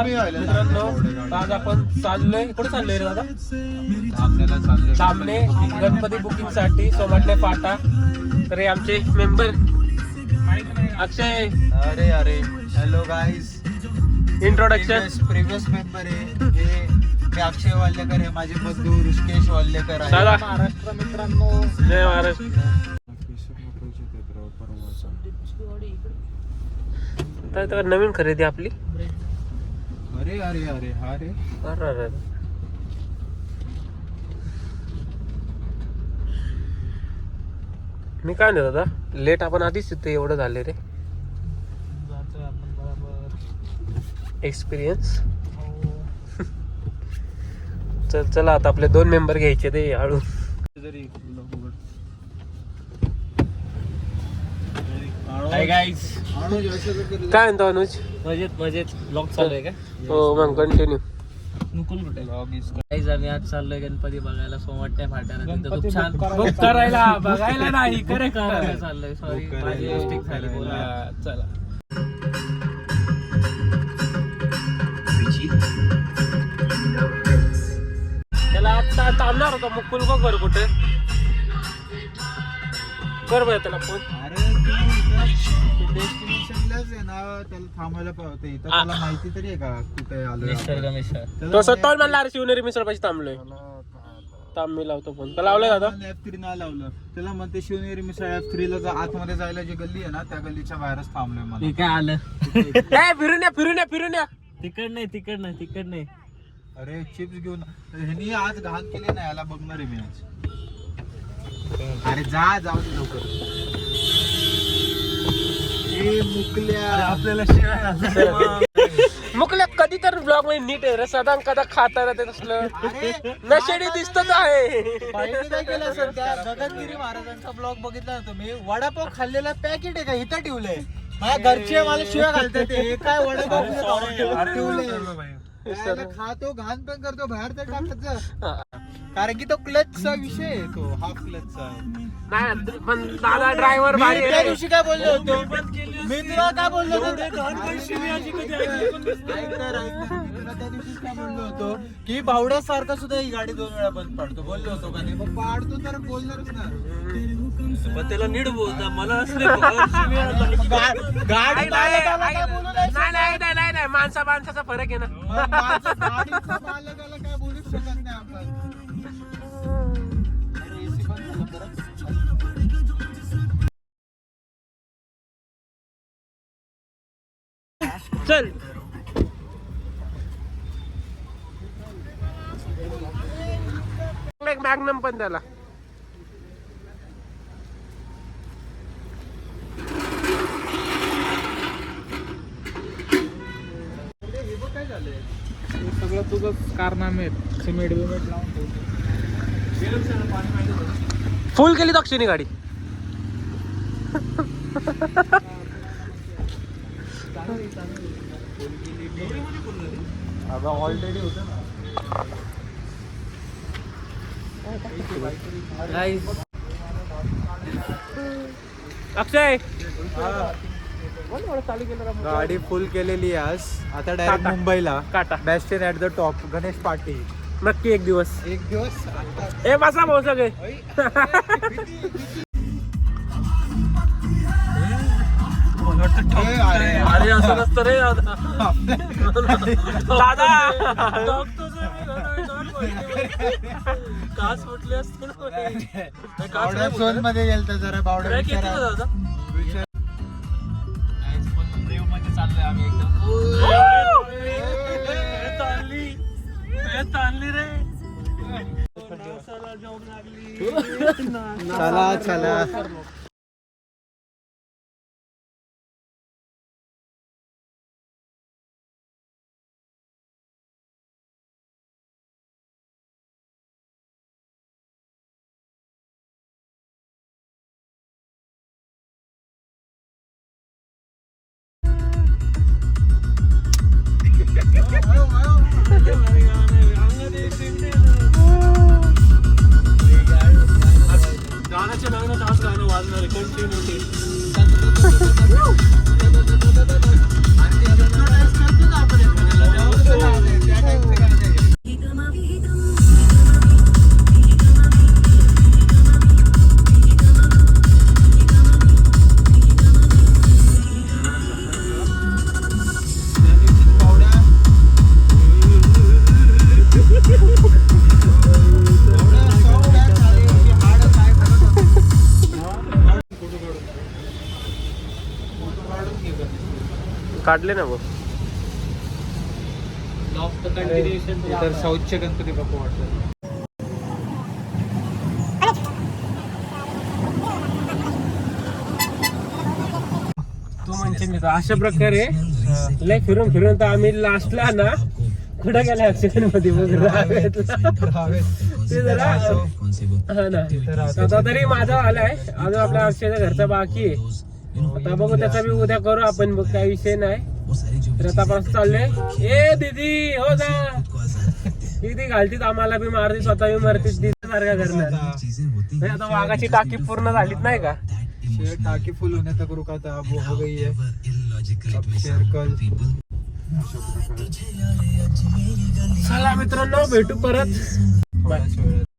मित्रांनो आज आपण चाललोय कुठे चाललोय रे दादा सामने गणपती बुकिंग साठी सोमाटणे फाटा. तर हे आमचे मेंबर अक्षय. अरे अरे hello guys. Introduction. Previous member आहे हे मी अक्षय वाल्लेकर आहे. माझे बंधू ऋषिकेश वाल्लेकर आहे. महाराष्ट्र मित्रांनो. जय महाराष्ट्र. तर नवीन खरेदी आपली. अरे अरे अरे अरे अरे मी काय नाही दादा लेट आपण आधीच तिथे एवढं झाले रे. एक्सपिरियन्स. चल चला आता आपले 2 मेंबर घ्यायचे ते हळू. Hi guys. काय म्हणतो अनुज. मजेत मजेत. ब्लॉग चालू आहे का? हो मग कंटिन्यू. नुकुल कुठे गाईज आम्ही आज चाललोय गणपती बघायला सोमाटणे फाट्याला. तिथं खूप छान बुक करायला बघायला नाही करेक्ट करायला चाललोय. सॉरी माझी मिस्टेक झाली. बोला चला. त्याला आता थांबणार होता मुकुल बघ बरं कुठे कर बरं त्याला फोन. अरे डेस्टिनेशनलाच आहे ना त्याला थांबायला पाहिजे. इथं त्याला माहिती तरी आहे का कुठे आलोय मिस्टर मिस्टर तो स्वतःहून म्हणला अरे शिवनेरी मिसळ पाशी थांबलोय. थांब मी लावतो फोन. का लावलंय दादा. F3 नाही लावलं त्याला. म्हणते शिवनेरी मिसळ F3 ला आतमध्ये जायला जी गल्ली आहे ना त्या गल्लीच्या बाहेरच थांबलोय मला. काय आलं ए फिरून या फिरून या फिरून या. तिकड नाही तिकड नाही तिकड नाही. अरे चिप्स घेऊन ह्यांनी आज घाण केली नाही. याला बघणार आहे मी आज. अरे जा जाऊ दे लवकर. ए मुकल्या आपल्याला मुकल्या कधी तर ब्लॉग मध्ये नीट आहे रे. सदा कदा खाता रे ते तसलं नशेडी दिसतच आहे. काय केलं सध्या गगनगिरी महाराजांचा ब्लॉग बघितला ना तुम्ही. वडापाव खाल्लेला पॅकेट आहे का इथं ठेवलंय. माझ्या घरचे मला शिव्या घालतात. ते काय वडापाव ठेवलंय. खातो घाण पण करतो बाहेर तर टाकत. कारण की तो क्लचचा विषय आहे. तो हा क्लचचा नाही पण दादा ड्रायव्हर भारी त्या आहे. दिवशी काय बोललो होतो मी तुला काय बोललो होतो त्या दिवशी काय बोललो होतो की बावड्यासारखा सुद्धा ही गाडी 2 वेळा बंद पाडतो. बोललो होतो का नाही. पाडतो तर बोलणारच ना. त्याला नीट बोलता मला गाडी नाही माणसाचा फरक आहे ना. गाडीचा मालकाला काय बोलूच शकत नाही आपण. चल एक मॅग्नम पण त्याला. काय झालंय सगळं तुझं कारनामे आहेत. सिमेंट बिमेंट लावून फुल केली दक्षिणी गाडी. ऑलरेडी होतं ना. अक्षय गाडी फुल केलेली आज. आता डायरेक्ट टाटा. मुंबईला. काटा best at the top Ganesh Patil. नक्की एक दिवस. एक दिवस ए बसा भाऊ सगळे. अरे असं नसतं रे दादा कास फुटले असते बावड्या झोन मध्ये गेलता जरा. बावड्या दादा चाललोय आम्ही एकदम ताणली रे. चला चला. गाण्याच्या लग्नात आज गाणं वाजणार. काढले ना भाऊ. तर साऊथचे गणपती बाप्पा वाटतात. तू म्हणजे मी अशा प्रकारे लय फिरून फिरून तर आम्ही लास्टला ना कुठं गेला ऍक्सिडेंट मध्ये ते जरा हा ना. आता तरी माझा आलाय अजून आपल्या अक्षयच्या घरचा बाकी आहे. आता बघू त्याचा बी उद्या करू आपण, बघ काही विषय नाही. तर आता आपण चाललोय. ए दीदी हो जा दीदी घालतीत आम्हाला बी मारती, स्वतः बी मारतीत, दीदी सारखा करणार. आता वाघाची टाकी पूर्ण झालीत नाही का. टाकी फुल होने तक रुका था, अब वो हो गई है. अब शेयर कल. चला मित्रांनो भेटू परत. बाय.